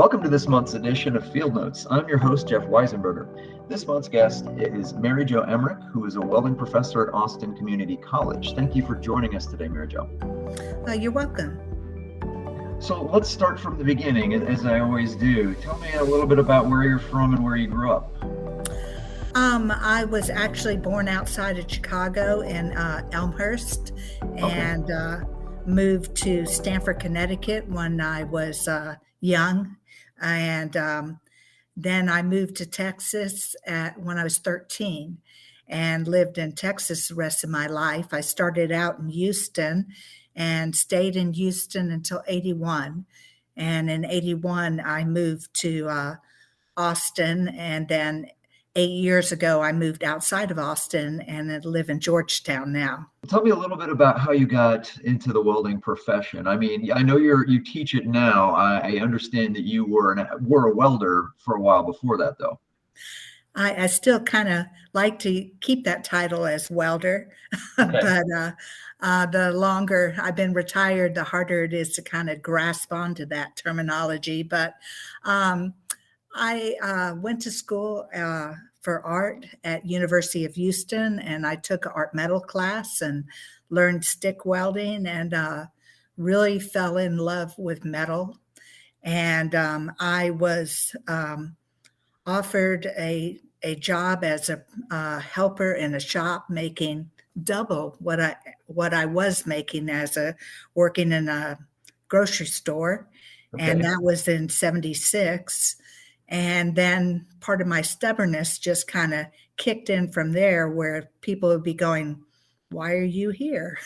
Welcome to this month's edition of Field Notes. I'm your host, Jeff Weisenberger. This month's guest is Mary Jo Emrick, who is a welding professor at Austin Community College. Thank you for joining us today, Mary Jo. You're welcome. So let's start from the beginning, as I always do. Tell me a little bit about where you're from and where you grew up. I was actually born outside of Chicago in Elmhurst and moved to Stamford, Connecticut when I was young. And then I moved to Texas when I was 13 and lived in Texas the rest of my life. I started out in Houston and stayed in Houston until 81. And in 81, I moved to Austin. And then 8 years ago, I moved outside of Austin and I live in Georgetown now. Tell me a little bit about how you got into the welding profession. I mean, I know you teach it now. I understand that you were a welder for a while before that, though. I still kind of like to keep that title as welder, Okay. but the longer I've been retired, the harder it is to kind of grasp onto that terminology. But I went to school for art at University of Houston, and I took an art metal class and learned stick welding and really fell in love with metal. And I was offered a job as a helper in a shop, making double what I was making as working in a grocery store. Okay. And that was in 76. And then part of my stubbornness just kind of kicked in from there, where people would be going, "Why are you here?"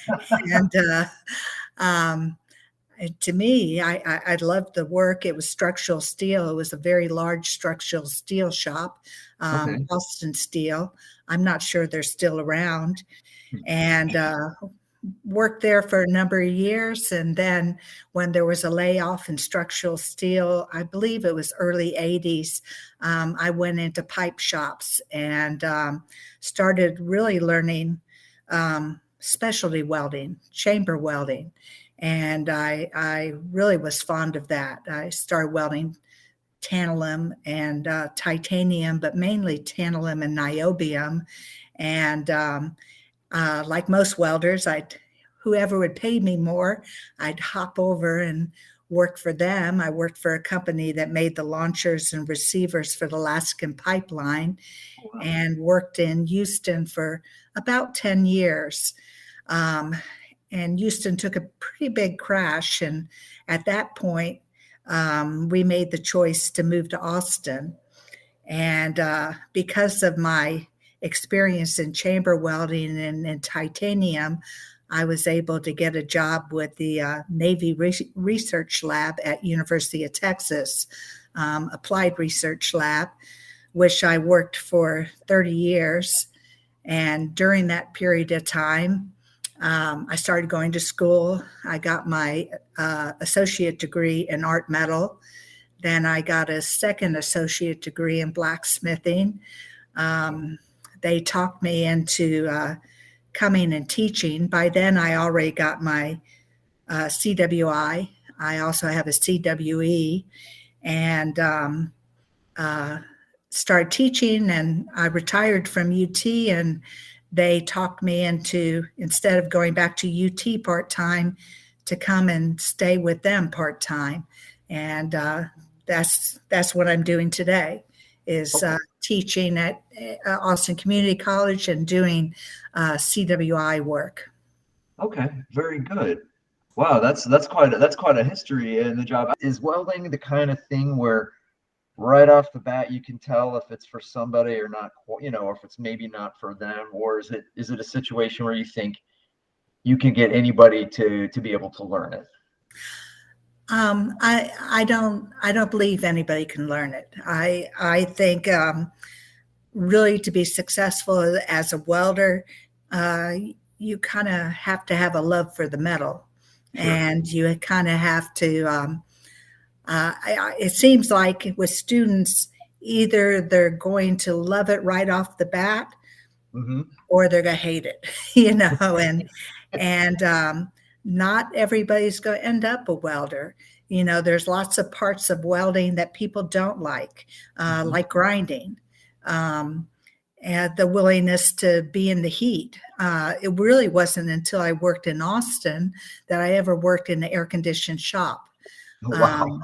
And to me, I loved the work. It was structural steel. It was a very large structural steel shop, Okay. Austin Steel. I'm not sure they're still around. And worked there for a number of years. And then when there was a layoff in structural steel, I believe it was early 80s, I went into pipe shops and started really learning specialty welding, chamber welding. And I really was fond of that. I started welding tantalum and titanium, but mainly tantalum and niobium. And like most welders, whoever would pay me more, I'd hop over and work for them. I worked for a company that made the launchers and receivers for the Alaskan pipeline. Wow. And worked in Houston for about 10 years. And Houston took a pretty big crash. And at that point, we made the choice to move to Austin. And because of my experience in chamber welding and titanium, I was able to get a job with the Navy Research Lab at University of Texas, Applied Research Lab, which I worked for 30 years. And during that period of time, I started going to school. I got my associate degree in art metal. Then I got a second associate degree in blacksmithing. They talked me into coming and teaching. By then, I already got my CWI. I also have a CWE, and started teaching. And I retired from UT, and they talked me into, instead of going back to UT part-time, to come and stay with them part-time. And that's what I'm doing today, is teaching at Austin Community College and doing CWI work. Okay, very good. Wow, that's quite a history in the job. Is welding the kind of thing where right off the bat you can tell if it's for somebody or not, or if it's maybe not for them, or is it a situation where you think you can get anybody to be able to learn it? I don't believe anybody can learn it. I think really to be successful as a welder, you kind of have to have a love for the metal. Sure. And you kind of have to, it seems like with students, either they're going to love it right off the bat, mm-hmm. or they're going to hate it, and not everybody's going to end up a welder. There's lots of parts of welding that people don't Mhm. like grinding. Um, and the willingness to be in the heat. It really wasn't until I worked in Austin that I ever worked in an air conditioned shop. Wow. Um,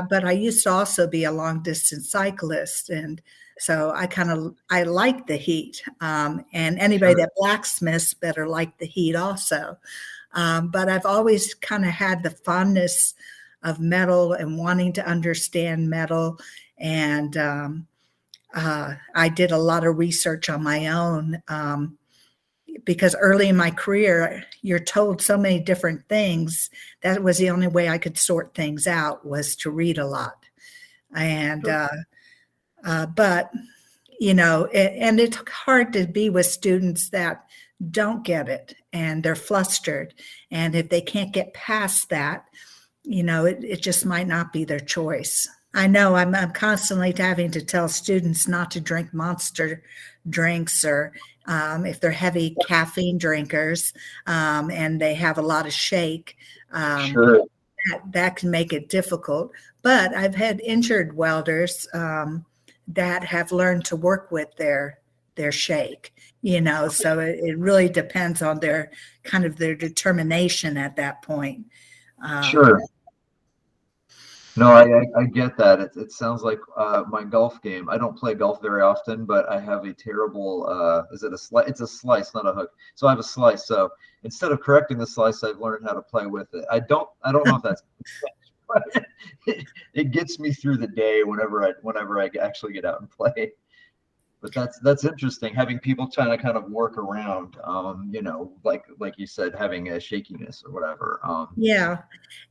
but I used to also be a long distance cyclist, and so I like the heat. And anybody Sure. that blacksmiths better like the heat also. But I've always kind of had the fondness of metal and wanting to understand metal. And I did a lot of research on my own, because early in my career, you're told so many different things. That was the only way I could sort things out, was to read a lot. And Sure. but and it's hard to be with students that don't get it and they're flustered. And if they can't get past that, it just might not be their choice. I know I'm constantly having to tell students not to drink monster drinks, or if they're heavy caffeine drinkers, and they have a lot of shake, um, Sure. that can make it difficult. But I've had injured welders that have learned to work with their shake. So it really depends on their kind of their determination at that point. Um, Sure. No, I get that. It sounds like my golf game. I don't play golf very often, but I have a terrible, is it a slice? It's a slice, not a hook. So I have a slice. So instead of correcting the slice, I've learned how to play with it. I don't know if that's, it gets me through the day whenever I actually get out and play. But that's interesting, having people trying to kind of work around, like you said, having a shakiness or whatever. yeah,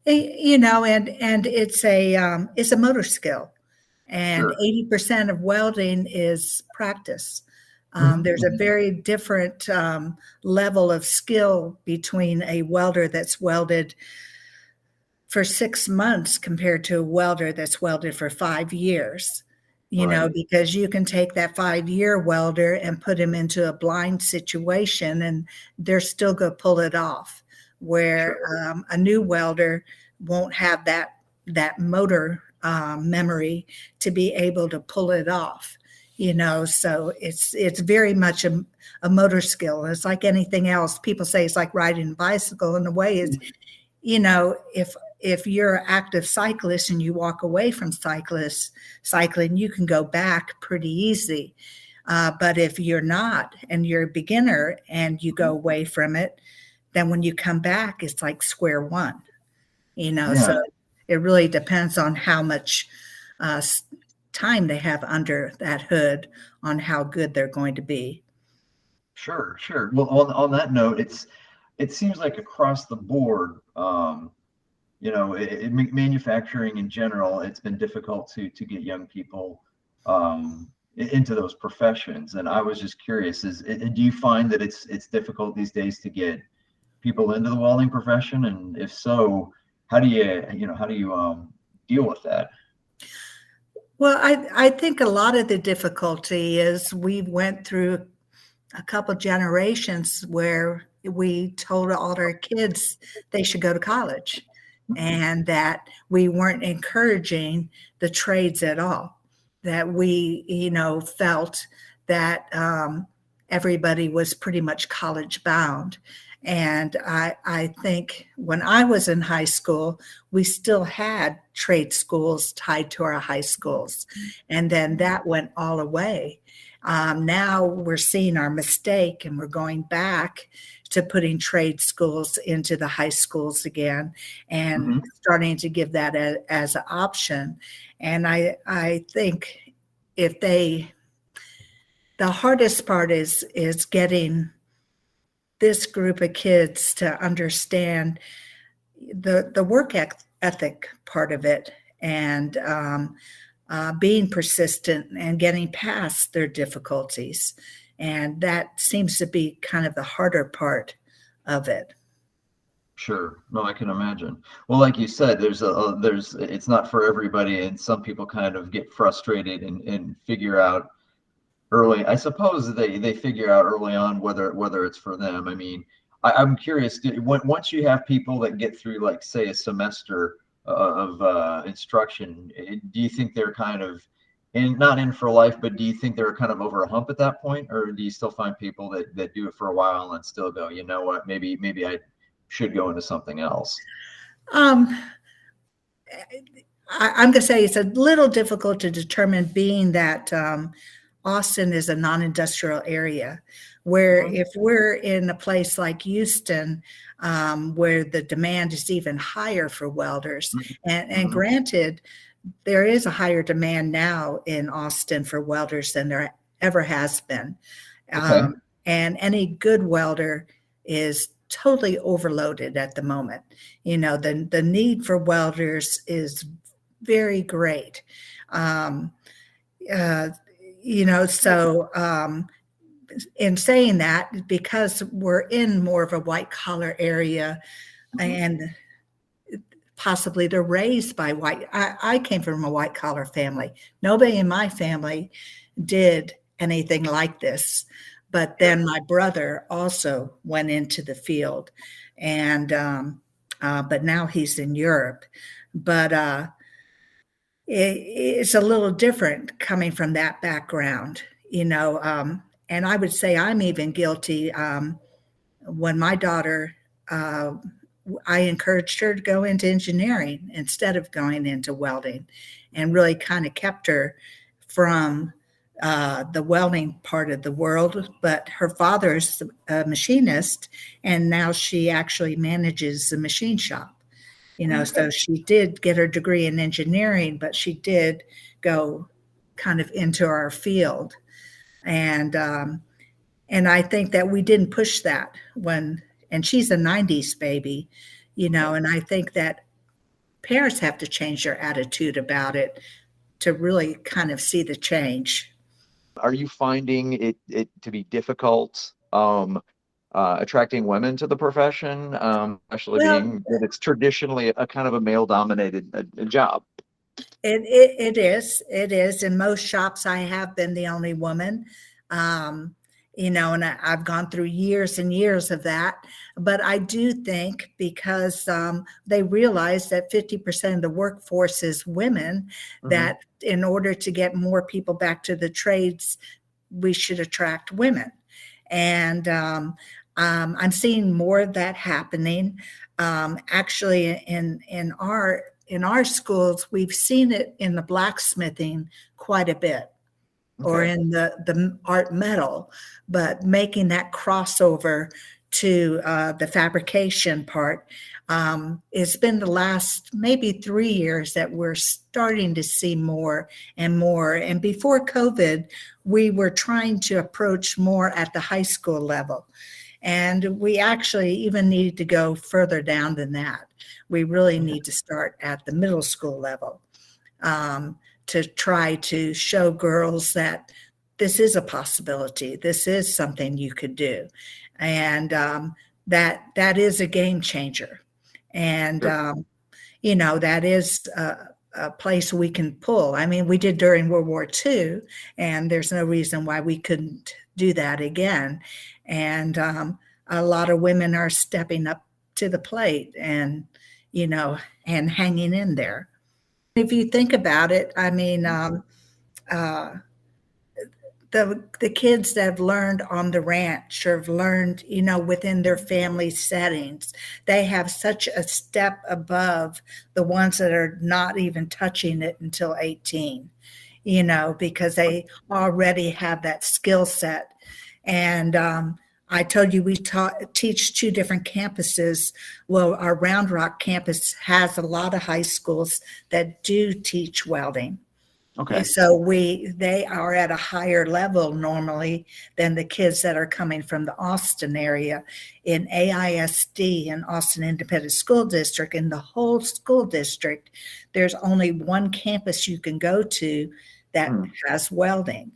and it's a motor skill, and Sure. 80% of welding is practice. Mhm, There's a mhm. very different level of skill between a welder that's welded for 6 months compared to a welder that's welded for 5 years. Right. Because you can take that 5-year welder and put him into a blind situation and they're still going to pull it off. Where Sure. a new welder won't have that motor memory to be able to pull it off. So it's very much a motor skill. It's like anything else. People say it's like riding a bicycle. In a way, is if you're an active cyclist and you walk away from cycling, you can go back pretty easy. But if you're not and you're a beginner and you go away from it, then when you come back, it's like square one. So Yeah. it really depends on how much uh, time they have under that hood on how good they're going to be. Sure. Sure. Well, on that note, it seems like across the board, manufacturing in general, it's been difficult to get young people into those professions. And I was just curious: do you find that it's difficult these days to get people into the welding profession? And if so, how do you deal with that? Well, I think a lot of the difficulty is we went through a couple generations where we told all our kids they should go to college, and that we weren't encouraging the trades at all. That we, felt that everybody was pretty much college bound. And I think when I was in high school, we still had trade schools tied to our high schools. And then that went all away. Now we're seeing our mistake and we're going back to putting trade schools into the high schools again and Hmm. starting to give that as an option. And I think if they, the hardest part is getting this group of kids to understand the work ethic part of it, and being persistent and getting past their difficulties. And that seems to be kind of the harder part of it. Sure. No, I can imagine. Well, like you said, it's not for everybody, and some people kind of get frustrated and figure out early. I suppose they figure out early on whether it's for them. I mean, I'm curious, once you have people that get through, like, say, a semester of instruction, do you think they're kind of not in for life, but do you think they're kind of over a hump at that point, or do you still find people that do it for a while and still go, you know what, maybe I should go into something else? Um, I'm going to say it's a little difficult to determine, being that Austin is a non-industrial area, where Mhm. if we're in a place like Houston, where the demand is even higher for welders, and Mhm. granted, there is a higher demand now in Austin for welders than there ever has been. Okay. And any good welder is totally overloaded at the moment. The need for welders is very great. Um, uh, so in saying that, because we're in more of a white collar area, Mhm. and possibly they're raised by white. I came from a white collar family. Nobody in my family did anything like this. But Sure. then my brother also went into the field, and but now he's in Europe. But it's a little different coming from that background, and I would say I'm even guilty. When my daughter, uh, I encouraged her to go into engineering instead of going into welding, and really kind of kept her from the welding part of the world. But her father's a machinist, and now she actually manages the machine shop. Okay. So she did get her degree in engineering, but she did go kind of into our field. And I think that we didn't push that and she's a 90s baby, Okay. and I think that parents have to change their attitude about it to really kind of see the change. Are you finding it to be difficult attracting women to the profession, especially Well, being that it's traditionally a kind of a male dominated job? it is. In most shops, I have been the only woman. Um, and I've gone through years and years of that. But I do think, because they realize that 50% of the workforce is women, Hmm. that in order to get more people back to the trades, we should attract women. And I'm seeing more of that happening. Actually, in our schools, we've seen it in the blacksmithing quite a bit, or Okay. in the art metal, but making that crossover to the fabrication part. It's been the last maybe 3 years that we're starting to see more and more. And before COVID, we were trying to approach more at the high school level. And we actually even need to go further down than that. We really Okay. need to start at the middle school level, to try to show girls that this is a possibility. This is something you could do. And that is a game changer. And, Sure. that is a place we can pull. I mean, we did during World War II, and there's no reason why we couldn't do that again. And a lot of women are stepping up to the plate, you know, and hanging in there. If you think about it, I mean, uh, the kids that have learned on the ranch, or have learned, within their family settings, they have such a step above the ones that are not even touching it until 18, because they already have that skill set. And I told you we teach two different campuses. Well, our Round Rock campus has a lot of high schools that do teach welding. Okay. So they are at a higher level normally than the kids that are coming from the Austin area. In AISD, in Austin Independent School District, in the whole school district, there's only one campus you can go to that Hmm. has welding.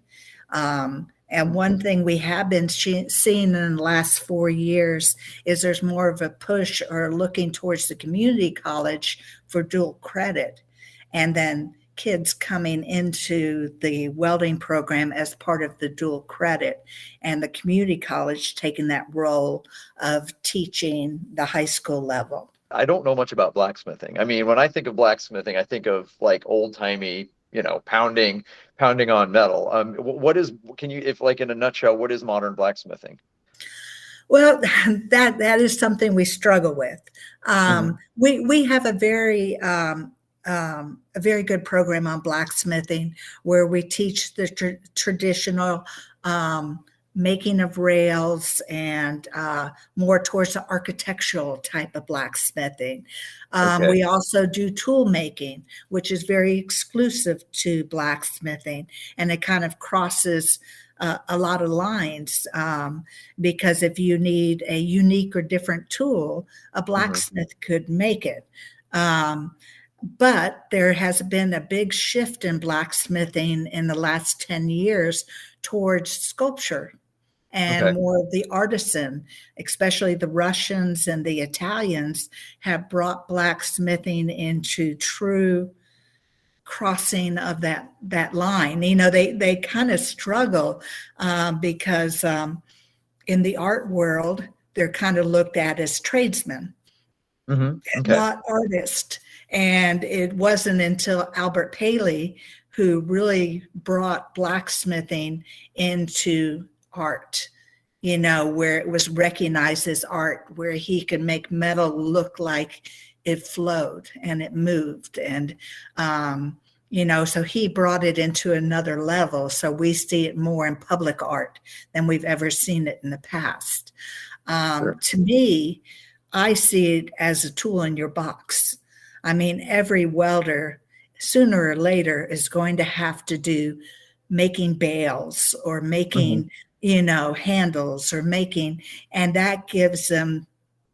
And one thing we have been seeing in the last 4 years is there's more of a push, or looking towards the community college for dual credit. And then kids coming into the welding program as part of the dual credit, and the community college taking that role of teaching the high school level. I don't know much about blacksmithing. I mean, when I think of blacksmithing, I think of like old timey, pounding on metal. What is, can you, if like in a nutshell, what is modern blacksmithing? Well, that is something we struggle with. Hmm. We have a very good program on blacksmithing where we teach the traditional making of rails and more towards the architectural type of blacksmithing. Okay. We also do tool making, which is very exclusive to blacksmithing, and it kind of crosses a lot of lines, because if you need a unique or different tool, a Hmm. blacksmith could make it. Um, but there has been a big shift in blacksmithing in the last 10 years towards sculpture and Okay. more of the artisan, especially the Russians and the Italians have brought blacksmithing into true crossing of that line. They kind of struggle because in the art world, they're kind of looked at as tradesmen, Okay. not artists. And it wasn't until Albert Paley who really brought blacksmithing into art, where it was recognized as art, where he could make metal look like it flowed and it moved. And, so he brought it into another level. So we see it more in public art than we've ever seen it in the past. Sure. To me, I see it as a tool in your box. I mean, every welder sooner or later is going to have to do making bales or Hmm. making, handles or making, and that gives them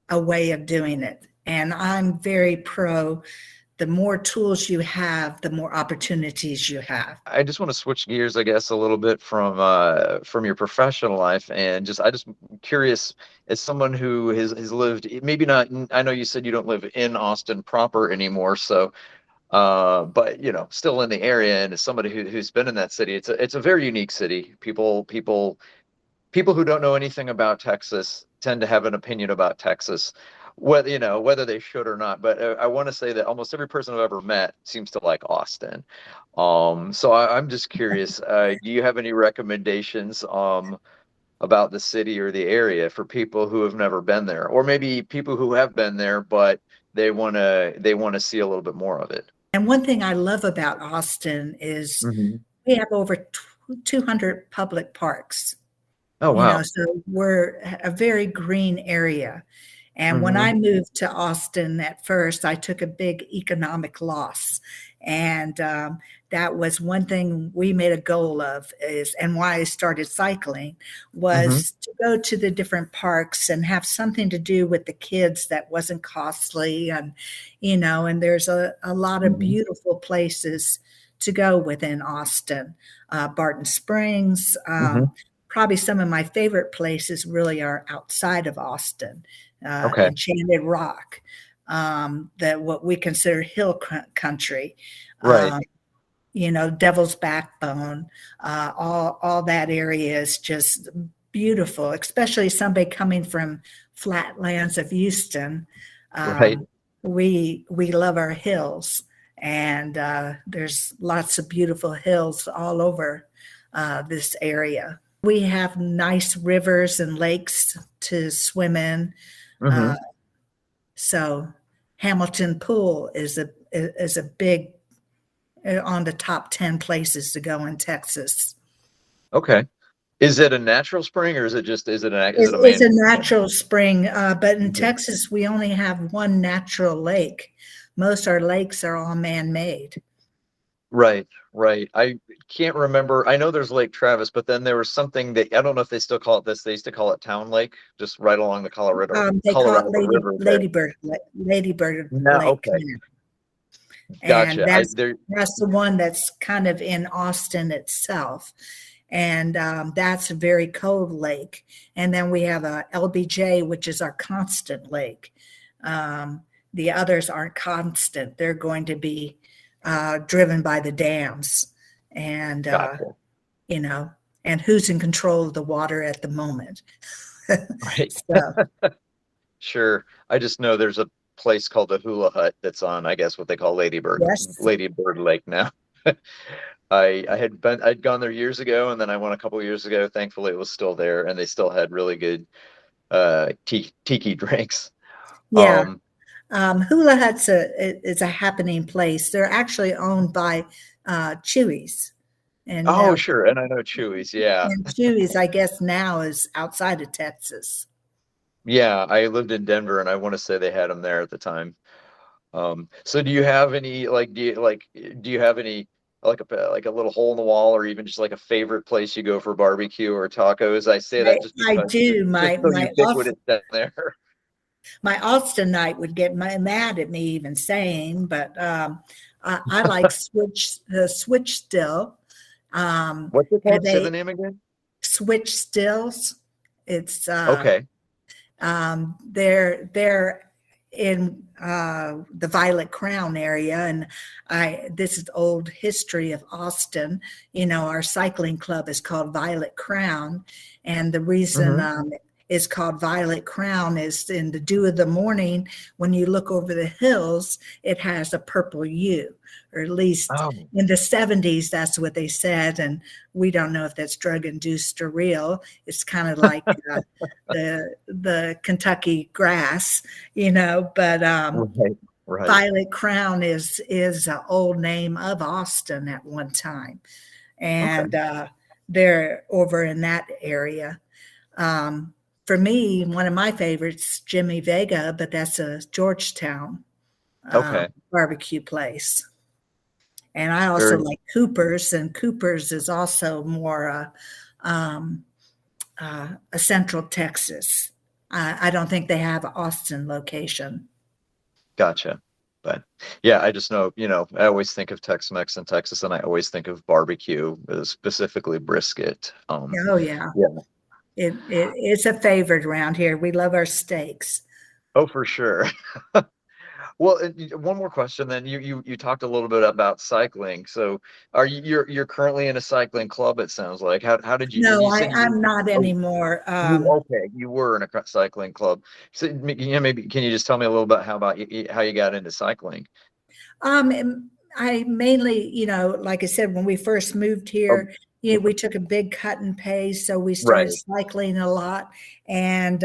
a way of doing it. And I'm very pro the more tools you have, the more opportunities you have. I just want to switch gears, I guess, a little bit from your professional life, and just curious, as someone who has lived, maybe not. I know you said you don't live in Austin proper anymore, so but still in the area, and as somebody who's been in that city, it's a very unique city. People who don't know anything about Texas tend to have an opinion about Texas, whether they should or not. But I want to say that almost every person I've ever met seems to like Austin. So I'm just curious. Do you have any recommendations about the city or the area for people who have never been there, or maybe people who have been there but they want to see a little bit more of it? And one thing I love about Austin is Hmm. we have over 200 public parks. Oh, wow. So we're a very green area. And when Hmm. I moved to Austin at first, I took a big economic loss. And that was one thing we made a goal of and why I started cycling Hmm. was to go to the different parks and have something to do with the kids that wasn't costly. And there's a lot of Hmm. beautiful places to go within Austin. Barton Springs, Hmm. probably some of my favorite places really are outside of Austin, Okay. Enchanted Rock, that what we consider hill country, Right. um, Devil's Backbone, all that area is just beautiful, especially somebody coming from flatlands of Houston. Right. We love our hills, and there's lots of beautiful hills all over this area. We have nice rivers and lakes to swim in. Uh, Hmm. so Hamilton Pool is a big on the top 10 places to go in Texas. Okay. Is it a natural spring, or is it a It's a man-made spring? natural spring, but in Mhm. Texas we only have one natural lake. Most our lakes are all man-made. Right, right. I can't remember. I know there's Lake Travis, but then there was something that I don't know if they still call it this. They used to call it Town Lake, just right along the They call it Colorado River there. Ladybird No, Lake, okay, and gotcha. I that's there. that's the one that's kind of in Austin itself, and that's a very cold lake. And then we have a LBJ, which is our constant lake. Um, the others aren't constant; they're going to be driven by the dams, and Gotcha. you know, and who's in control of the water at the moment. Right. So Sure. I just know there's a place called the Hula Hut that's on, I guess, what they call yes, Lady Bird Lake now. I'd gone there years ago, and then I went a couple years ago. Thankfully, it was still there, and they still had really good tiki drinks. yeah. Um, Hula Hut's is a happening place. They're actually owned by Chewy's, and oh, sure, and I know Chewy's. Yeah, Chewy's, I guess now is outside of Texas. yeah. I lived in Denver, and I want to say they had them there at the time. So do you have any do you have any like a little hole in the wall, or even just like a favorite place you go for barbecue or tacos? I say that just I because do. it's just so ubiquitous down there. My Austinite would get mad at me even saying, but I like switch still. What's it called? Say the They name again. switch stills. It's Okay. they're in the Violet Crown area, and this is old history of Austin. You know, our cycling club is called Violet Crown, and the reason is called Violet Crown is in the dew of the morning, when you look over the hills, it has a purple hue, or at least Oh, in the 70s, that's what they said. And we don't know if that's drug induced or real. It's kind of like the Kentucky grass, you know, but right, right. Violet Crown is an old name of Austin at one time. Okay. And they're over in that area. For me, one of my favorites, Jimmy Vega, but that's a Georgetown Okay. barbecue place. And I also Very like Cooper's, and Cooper's is also more a Central Texas. I don't think they have an Austin location. gotcha. But yeah, I just know, I always think of Tex-Mex in Texas, and I always think of barbecue, specifically brisket. Oh yeah, Yeah. it's a favorite around here. We love our steaks. Oh, for sure. Well, one more question then. You talked a little bit about cycling. So you're currently in a cycling club, it sounds like. How did No, you said I'm not oh, anymore. okay, you were in a cycling club. So maybe can you just tell me a little bit how you got into cycling? I mainly, like I said, when we first moved Oh, here, we took a big cut and pay, so we started right. cycling a lot. And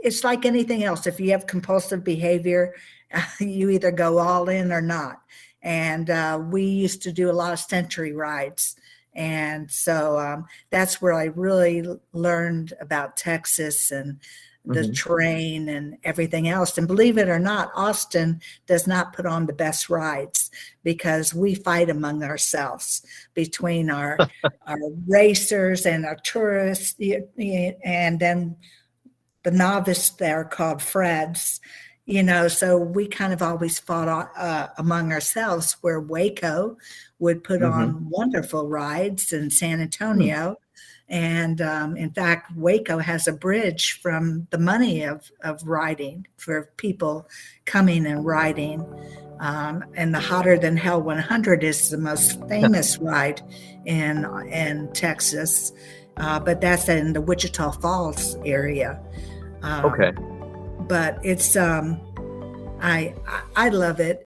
it's like anything else. If you have compulsive behavior, you either go all in or not. And we used to do a lot of century rides. And so that's where I really learned about Texas and the Hmm. terrain and everything else. And believe it or not, Austin does not put on the best rides, because we fight among ourselves between our racers and our tourists, and then the novice there called Freds. So we kind of always fought among ourselves, where Waco would put Hmm. on wonderful rides, in San Antonio. And in fact, Waco has a bridge from the money of riding, for people coming and riding. And the Hotter Than Hell 100 is the most famous ride in Texas, but that's in the Wichita Falls area. Okay. But it's I love it.